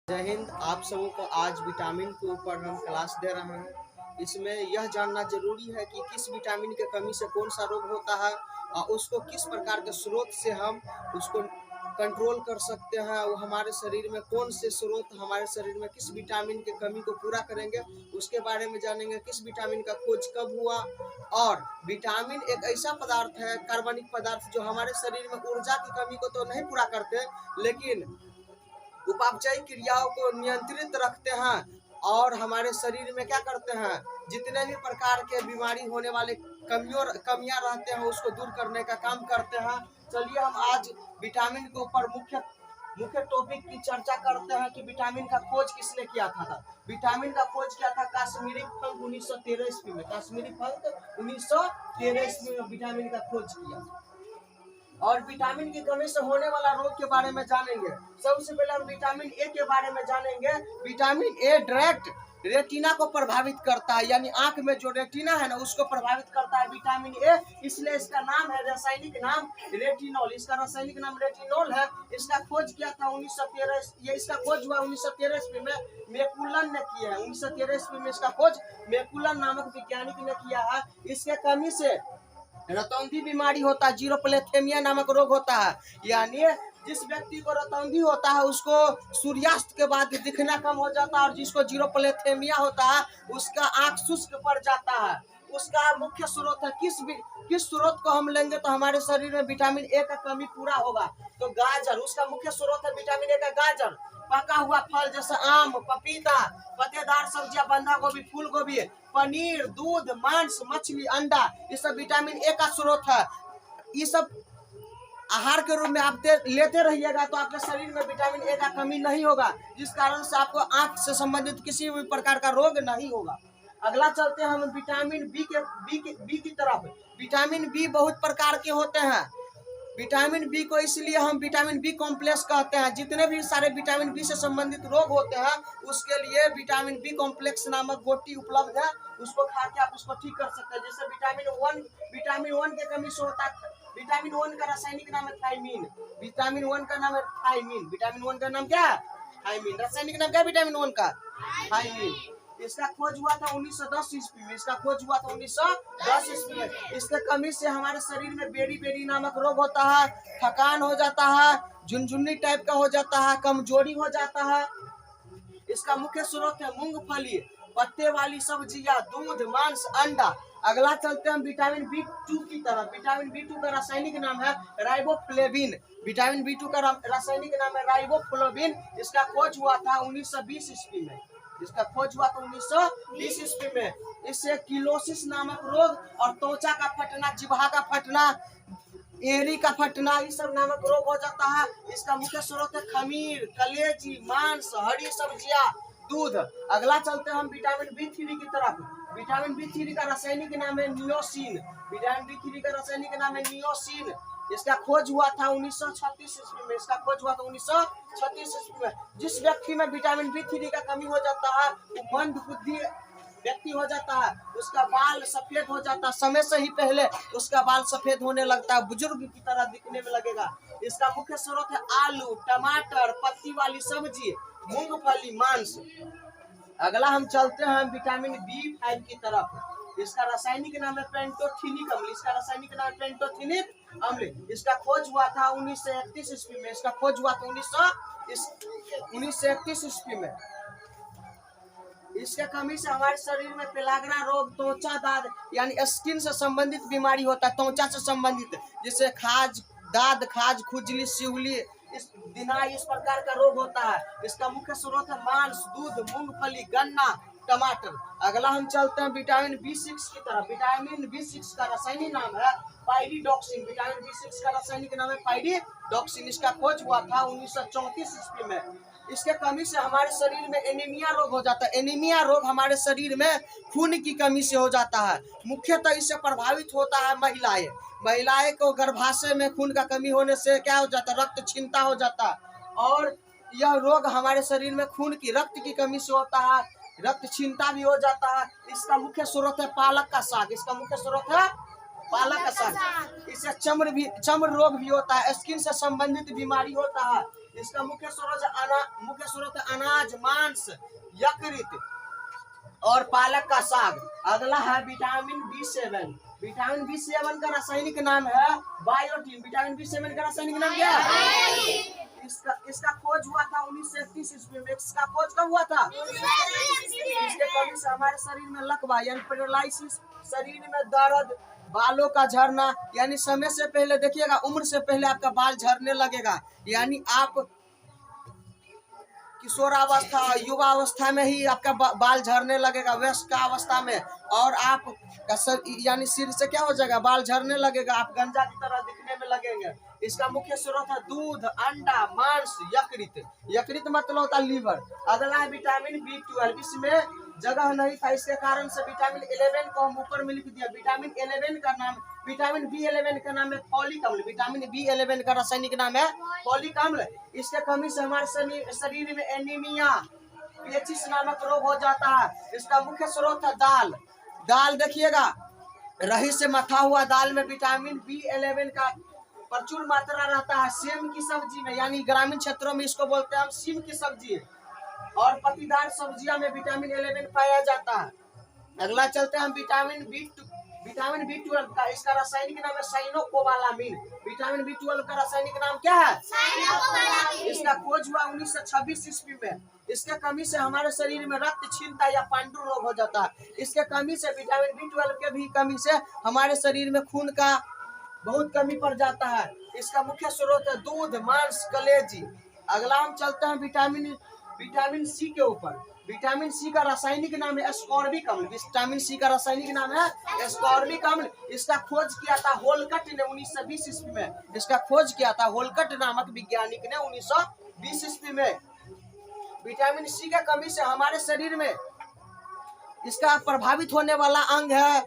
जय हिंद। आप सबों को आज विटामिन के ऊपर हम क्लास दे रहे हैं। इसमें यह जानना जरूरी है कि किस विटामिन के कमी से कौन सा रोग होता है और उसको किस प्रकार के स्रोत से हम उसको कंट्रोल कर सकते हैं। वो हमारे शरीर में कौन से स्रोत हमारे शरीर में किस विटामिन के कमी को पूरा करेंगे, उसके बारे में जानेंगे। किस विटामिन का खोज कब हुआ। और विटामिन एक ऐसा पदार्थ है, कार्बनिक पदार्थ, जो हमारे शरीर में ऊर्जा की कमी को तो नहीं पूरा करते, लेकिन उपापचयी क्रियाओं को नियंत्रित रखते हैं और हमारे शरीर में क्या करते हैं, जितने भी प्रकार के बीमारी होने वाले कमियां रहते हैं उसको दूर करने का काम करते हैं। चलिए हम आज विटामिन के ऊपर मुख्य टॉपिक की चर्चा करते हैं कि विटामिन का खोज किसने किया था। विटामिन का खोज किया था काश्मीरी फंक 1913 ईस्वी में। काश्मीरी फंक 1913 ईस्वी में विटामिन का खोज किया। और विटामिन की कमी से होने वाला रोग के बारे में जानेंगे। सबसे पहले हम विटामिन ए के बारे में जानेंगे। विटामिन ए डायरेक्ट रेटिना को प्रभावित करता है, यानी आंख में जो रेटिना है ना उसको प्रभावित करता है विटामिन ए। इसलिए इसका नाम है, रासायनिक नाम रेटिनॉल। इसका रासायनिक नाम रेटिनॉल है। इसका खोज किया था 1913। ये इसका खोज हुआ 1913 ईस्वी में, मैकुलन ने किया है। 1913 ईस्वी में इसका खोज मैकुलन नामक वैज्ञानिक ने किया है। इसके कमी से रतौंधी बीमारी होता है, जीरोप्लेथेमिया नामक रोग होता है। यानी जिस व्यक्ति को रतौंधी होता है उसको सूर्यास्त के बाद दिखना कम हो जाता है, और जिसको जीरोप्लेथेमिया होता है उसका आंख शुष्क पड़ जाता है। उसका मुख्य स्रोत है किस स्रोत को हम लेंगे तो हमारे शरीर में विटामिन ए का कमी पूरा होगा, तो गाजर। उसका मुख्य स्रोत है विटामिन ए का गाजर। पका हुआ फल जैसे आम, पपीता, पत्तेदार सब्जियां, बंधा गोभी, फूल गोभी, पनीर, दूध, मांस, मछली, अंडा, ये सब विटामिन ए का स्रोत है। ये सब आहार के रूप में आप लेते रहिएगा तो आपके शरीर में विटामिन ए का कमी नहीं होगा, जिस कारण से आपको आंख से संबंधित किसी भी प्रकार का रोग नहीं होगा। अगला चलते हैं हम विटामिन बी की तरफ। विटामिन बी बहुत प्रकार के होते हैं। विटामिन बी को इसलिए हम विटामिन बी कॉम्प्लेक्स कहते हैं। जितने भी सारे विटामिन बी से संबंधित रोग होते हैं उसके लिए विटामिन बी कॉम्प्लेक्स नामक गोटी उपलब्ध है। उसको खा के आप उसको ठीक कर सकते हैं। जैसे विटामिन वन के कमी से होता है। विटामिन वन का रासायनिक नाम है थायमीन। विटामिन वन का नाम है थायमीन। विटामिन वन का नाम क्या है? थायमीन। रासायनिक नाम क्या है विटामिन वन का? थायमीन। इसका खोज हुआ था 1910 ईस्वी में। इसका खोज हुआ था 1910 ईस्वी में। इसके कमी से हमारे शरीर में बेरी नामक रोग होता है, थकान हो जाता है, झुनझुनी टाइप का हो जाता है, कमजोरी हो जाता है। इसका मुख्य स्रोत है मूंगफली, पत्ते वाली सब्जियां, दूध, मांस, अंडा। अगला चलते हैं विटामिन बी2 की तरफ। विटामिन बी2 का रासायनिक नाम है राइबोफ्लेविन। विटामिन बी2 का रासायनिक नाम है राइबोफ्लेविन। इसका खोज हुआ था 1920 ईस्वी में। इसका खोज हुआ था 1920 ईस्वी में। इससे किलोसिस नामक रोग और त्वचा का फटना, जिह्वा का फटना, एड़ी का फटना, ये सब नामक रोग हो जाता है। इसका मुख्य स्रोत है खमीर, कलेजी, मांस, हरी सब्जियां, दूध। अगला चलते हैं हम विटामिन बी3 की तरफ। विटामिन बी3 का रासायनिक नाम है नियोसिन। विटामिन बी3 का रासायनिक नाम है नियोसिन। इसका खोज हुआ था 1936 ईस्वी में। इसका खोज हुआ था 1936 ईस्वी में। जिस व्यक्ति में विटामिन बी3 का कमी हो जाता है वो मंदबुद्धि व्यक्ति हो जाता है, उसका बाल सफेद हो जाता है, समय से ही पहले उसका बाल सफेद होने लगता है, बुजुर्ग की तरह दिखने में लगेगा। इसका मुख्य स्रोत है आलू, टमाटर, पत्ती वाली सब्जी, मूंगफली, मांस। अगला हम चलते हैं विटामिन बी5 की तरफ। इसका रासायनिक नाम है पेंटोथेनिक अम्ल। इसका रासायनिक नाम है पेंटोथेनिक अम्ल। इसका खोज हुआ था 1931 ईस्वी में। इसका खोज हुआ था 1931 ईस्वी में। इसके कमी से हमारे शरीर में पेलाग्रा रोग, त्वचा दाद यानी स्किन से संबंधित बीमारी होता है, त्वचा से संबंधित, जैसे दाद, खाज, खुजली, सिवली, इस प्रकार का रोग होता है। इसका मुख्य स्रोत है मांस, दूध, मूंगफली, गन्ना, टमाटर। अगला हम चलते हैं विटामिन बी6 की तरफ। विटामिन बी6 का रासायनिक नाम है पाइरिडॉक्सिन। विटामिन बी6 का रासायनिक नाम है पाइरिडॉक्सिन। इसका खोज हुआ था 1934 ईस्वी में। इसके कमी से हमारे शरीर में एनीमिया रोग हो जाता है। एनीमिया रोग हमारे शरीर में खून की कमी से हो जाता है। मुख्यतः इससे प्रभावित होता है महिलाएं को गर्भाशय में खून का कमी होने से क्या हो जाता है, रक्त क्षीणता हो जाता है। और यह रोग हमारे शरीर में रक्त की कमी से होता है, रक्त क्षीणता भी हो जाता है। इसका मुख्य स्रोत है पालक का साग। इसका मुख्य स्रोत है पालक का साग। इससे चर्म रोग भी होता है, स्किन से संबंधित बीमारी होता है। इसका मुख्य स्रोत अनाज, मांस, यकृत और पालक का साग। अगला है विटामिन B7। विटामिन B7 का रासायनिक नाम है बायोटीन। विटामिन B7 का रासायनिक नाम क्या है? इसका खोज हुआ था 1931 ईस्वी में। इसका खोज कब हुआ था? इसके कमी से हमारे शरीर में लकवा यानी पैरालिसिस, शरीर में दर्द, बालों का झड़ना, यानी समय से पहले देखिएगा, उम्र से पहले आपका बाल झड़ने लगेगा, यानी आप किशोरावस्था, युवा अवस्था में ही आपका बाल झड़ने लगेगा, वयस्क अवस्था में, और आप यानी सिर से क्या हो जाएगा, बाल झड़ने लगेगा, आप गंजा की तरह दिखने में लगेंगे। इसका मुख्य स्रोत है दूध, अंडा, मांस, यकृत। यकृत मतलब होता है लीवर। अगला है विटामिन B12। इसमें जगह नहीं था, इसके कारण से विटामिन 11 को हम ऊपर में लिख दिया। विटामिन B11 का नाम है फॉलिक अम्ल। विटामिन B11 का रासायनिक नाम है फॉलिक अम्ल। इसके कमी से हमारे शरीर में एनीमिया, पेचिस नामक रोग हो जाता है। इसका मुख्य स्रोत है दाल। दाल देखिएगा, रही से मथा हुआ दाल में विटामिन B11 का प्रचुर मात्रा रहता है। सेम की सब्जी में, यानी ग्रामीण क्षेत्रों में इसको बोलते हैं हम सीम की सब्जी, और पत्तीदार सब्जियों में विटामिन 11 पाया जाता है। अगला चलते हैं हम विटामिन B12 का। इसका रासायनिक नाम है साइनोकोबालामिन। विटामिन B12 का रासायनिक नाम क्या है? इसका खोज हुआ 1926 ईस्वी में। इसके कमी से हमारे शरीर में रक्त छीनता या पांडु रोग हो जाता है। इसके कमी से, विटामिन B12 के भी कमी से हमारे शरीर में खून का बहुत कमी पड़ जाता है। इसका मुख्य स्रोत है दूध, मांस, कलेजी। अगला हम चलते हैं विटामिन C के ऊपर। विटामिन C का रासायनिक नाम है एस्कॉर्बिक अम्ल। विटामिन C का रासायनिक नाम है एस्कॉर्बिक अम्ल। इसका खोज किया था होलकट ने 1920 ईस्वी में। इसका खोज किया था होलकट नामक वैज्ञानिक ने 1920 ईस्वी में। विटामिन C के कमी से हमारे शरीर में इसका प्रभावित होने वाला अंग है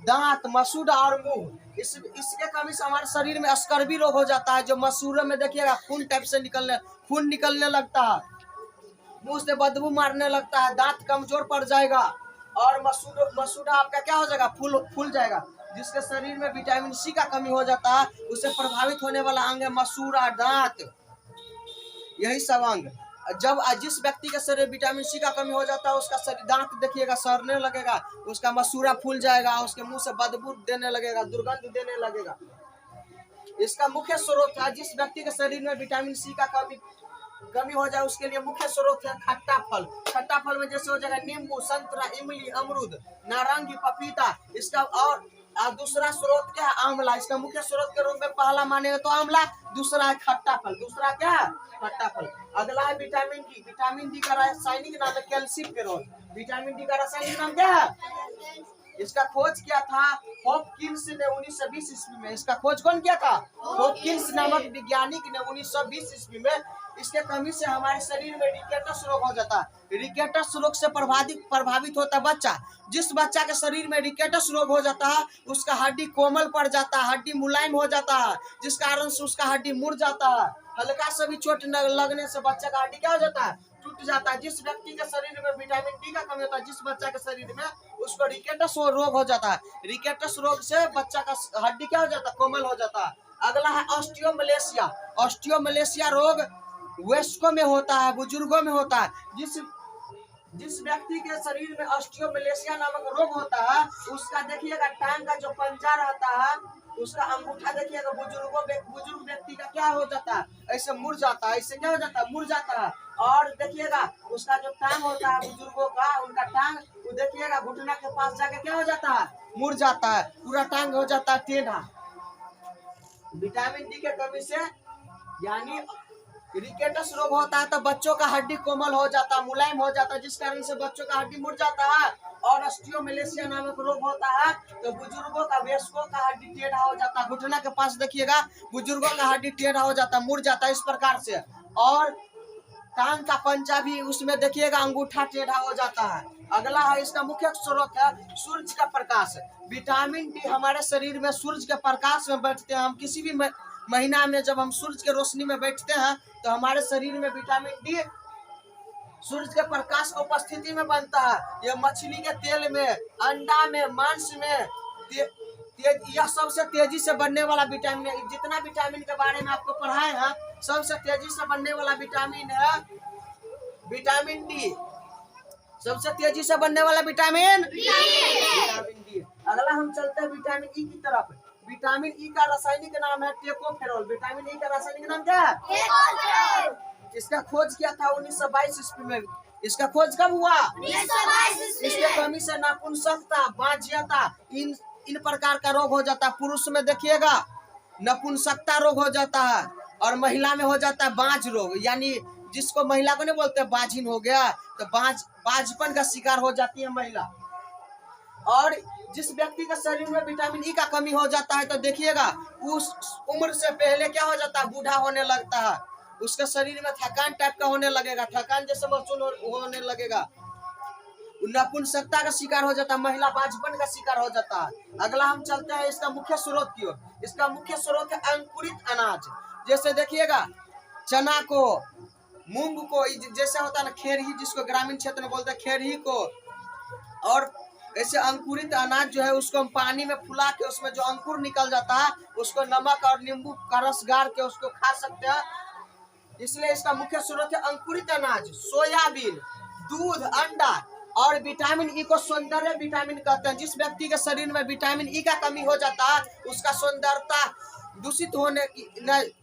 दांत, मसूड़ा और मुंह। इसके कमी से हमारे शरीर में स्कर्वी रोग हो जाता है, जो मसूड़ों में देखिएगा खून टाइप से खून निकलने लगता है, मुंह से बदबू मारने लगता है, दांत कमजोर पड़ जाएगा, और मसूड़ा आपका क्या हो जाएगा, फूल जाएगा। जिसके शरीर में विटामिन C का कमी हो जाता है, उससे प्रभावित होने वाला अंग है मसूड़ा, दांत, यही सब अंग। जब जिस व्यक्ति के शरीर में विटामिन C का कमी हो जाता है, उसका शरीर दांत देखिएगा सड़ने लगेगा, उसका मसूड़ा फूल जाएगा, उसके मुंह से बदबू देने लगेगा, दुर्गंध देने लगेगा। इसका मुख्य स्रोत है, जिस व्यक्ति के शरीर में विटामिन C का कमी हो जाए, उसके लिए मुख्य स्रोत है खट्टा फल। खट्टा फल में जैसे हो जाएगा नींबू, संतरा, इमली, अमरूद, नारंगी, पपीता। इसका और दूसरा स्रोत क्या है? आंवला। इसका मुख्य स्रोत के रूप में पहला मानेगा तो आंवला, दूसरा है खट्टा फल। दूसरा क्या है? खट्टा फल। अगला है विटामिन डी। विटामिन डी का रासायनिक नाम है कैल्सिफेरॉल। विटामिन डी का रासायनिक नाम क्या है? इसका खोज किया था हॉपकिंस ने 1920 ईस्वी में। इसका खोज कौन किया था? हॉपकिंस नामक वैज्ञानिक ने 1920 ईस्वी में। इसके कमी से हमारे शरीर में रिकेटस रोग हो जाता है। रिकेटस रोग से प्रभावित होता है बच्चा। जिस बच्चा के शरीर में रिकेटस रोग हो जाता है, उसका हड्डी कोमल पड़ जाता है, हड्डी मुलायम हो जाता है, जिस कारण से उसका हड्डी मुड़ जाता है। हल्का सा भी चोट लगने से बच्चा का हड्डी क्या हो जाता है? टूट जाता है। जिस व्यक्ति के शरीर में विटामिन डी का कमी होता है, जिस बच्चा के शरीर में, उसको रिकेटस रोग हो जाता है। रिकेटस रोग से बच्चा का हड्डी क्या हो जाता है? कोमल हो जाता है। अगला है ऑस्टियोमलेशिया। ऑस्टियोमलेशिया रोग वयस्कों में होता है, बुजुर्गों में होता है। जिस व्यक्ति के शरीर में ऑस्टियोमलेशिया नामक रोग होता है, उसका देखिएगा टांग का जो पंजा रहता है, उसका अंगूठा देखिएगा, बुजुर्ग व्यक्ति का क्या हो जाता है? ऐसे मुड़ जाता है। ऐसे क्या हो जाता है? मुड़ जाता है। और देखिएगा उसका जो टांग होता है बुजुर्गों का, उनका टांग वो देखिएगा घुटना के पास जाके क्या हो जाता है? मुड़ जाता है, पूरा टांग हो जाता है टेढ़ा। विटामिन डी के कमी से यानी रिकेटस रोग होता है, तो बच्चों का हड्डी कोमल हो जाता है, मुलायम हो जाता है, जिस कारण से बच्चों का हड्डी मुड़ जाता है। और ऑस्टियोमलेशिया नामक रोग होता है, तो बुजुर्गों का, वयस्कों का हड्डी टेढ़ा हो जाता है। घुटना के पास देखिएगा बुजुर्गों का हड्डी टेढ़ा हो जाता है, मुड़ जाता है इस प्रकार से। और टांग का पंजा भी उसमें देखिएगा अंगूठा टेढ़ा हो जाता है। अगला है, इसका मुख्य स्रोत है सूर्य का प्रकाश। विटामिन डी हमारे शरीर में सूर्य के प्रकाश में बैठते हैं। हम किसी भी महीना में जब हम सूर्य के रोशनी में बैठते हैं, तो हमारे शरीर में विटामिन डी सूर्य के प्रकाश की उपस्थिति में बनता है। यह मछली के तेल में, अंडा में, मांस में, यह सबसे तेजी से बनने वाला विटामिन है। जितना विटामिन के बारे में आपको पढ़ाए हैं, सबसे तेजी से बनने वाला विटामिन है विटामिन डी। सबसे तेजी से बनने वाला विटामिन डी। अगला हम चलते हैं विटामिन ई की तरफ। विटामिन ई का रासायनिक नाम है टेकोफेरॉल। विटामिन ई का रासायनिक नाम क्या है? इसका खोज किया था 1922 ईस्वी में। इसका खोज कब हुआ? 1922 इसके कमी से नपुंसकता, बांझता, इन प्रकार का रोग हो जाता है। पुरुष में देखिएगा नपुंसकता रोग हो जाता है और महिला में हो जाता है बांझ रोग, यानी जिसको महिला को नहीं बोलते बाझिन हो गया, तो बाझपन का शिकार हो जाती है महिला। और जिस व्यक्ति के शरीर में विटामिन ई का कमी हो जाता है तो देखिएगा उस उम्र से पहले क्या हो जाता है, बूढ़ा होने लगता है। उसके शरीर में थकान टाइप का होने लगेगा, थकान जैसे महसूस होने लगेगा, नपुंसकता का शिकार हो जाता है, महिला बाझपन का शिकार हो जाता है। अगला हम चलते हैं इसका मुख्य स्रोत की ओर। इसका मुख्य स्रोत है अंकुरित अनाज। जैसे देखिएगा चना को, मूंग को, जैसे होता है ना खेरही, जिसको ग्रामीण क्षेत्र में बोलते हैं खेरही को, और ऐसे अंकुरित अनाज जो है उसको हम पानी में फुला के उसमें जो अंकुर निकल जाता है उसको नमक और नींबू का रस गाड़ के उसको खा सकते हैं। इसलिए इसका मुख्य स्रोत है अंकुरित अनाज। सोयाबीन, दूध, अंडा और विटामिन ई को सौंदर्य विटामिन कहते हैं। जिस व्यक्ति के शरीर में विटामिन ई का कमी हो जाता है उसका सौंदर्यता दूषित होने की,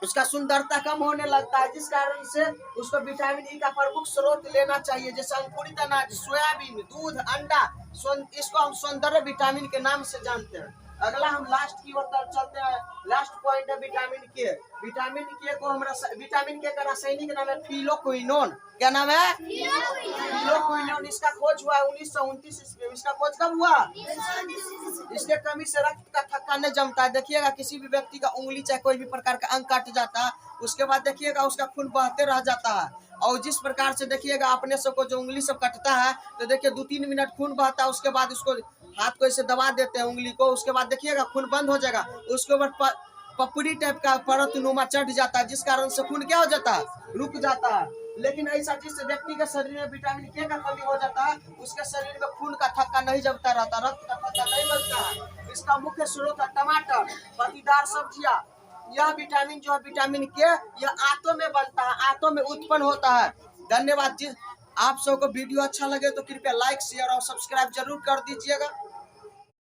उसका सुंदरता कम होने लगता है, जिस कारण से उसको विटामिन ई का प्रमुख स्रोत लेना चाहिए। जैसे अंकुरित अनाज, सोयाबीन, दूध, अंडा, इसको हम सौंदर्य विटामिन के नाम से जानते हैं। अगला हम लास्ट की ओर चलते हैं। लास्ट पॉइंट है विटामिन के। विटामिन के को हम विटामिन के का रासायनिक नाम है फिलोक्विनोन। क्या नाम है? फिलोक्विनोन। इसका खोज हुआ 1929 ईस्वी में। इसका खोज कब हुआ? इसके कमी से रक्त का थक्का नहीं जमता है। देखिएगा किसी भी व्यक्ति का उंगली चाहे कोई भी प्रकार का अंग कट जाता है, उसके बाद देखिएगा उसका खून बहते रह जाता है। और जिस प्रकार से देखिएगा अपने सबको जो उंगली सब कटता है तो देखिए 2-3 मिनट खून बहता है, उसके बाद उसको हाथ को ऐसे दबा देते हैं उंगली को, उसके बाद देखिएगा खून बंद हो जाएगा। उसके ऊपर पपड़ी टाइप का परत नुमा चढ़ जाता है, जिस कारण से खून क्या हो जाता है, रुक जाता है। लेकिन ऐसा जिस व्यक्ति के शरीर में विटामिन के का कमी हो जाता है उसके शरीर में खून का थक्का नहीं जमता रहता, रक्त का थक्का नहीं बनता है। इसका मुख्य स्रोत है टमाटर, पत्तीदार सब्जियां। यह विटामिन जो है विटामिन के, यह आंतों में बनता है, आंतों में उत्पन्न होता है। धन्यवाद जी। आप सबको वीडियो अच्छा लगे तो कृपया लाइक, शेयर और सब्सक्राइब जरूर कर दीजिएगा।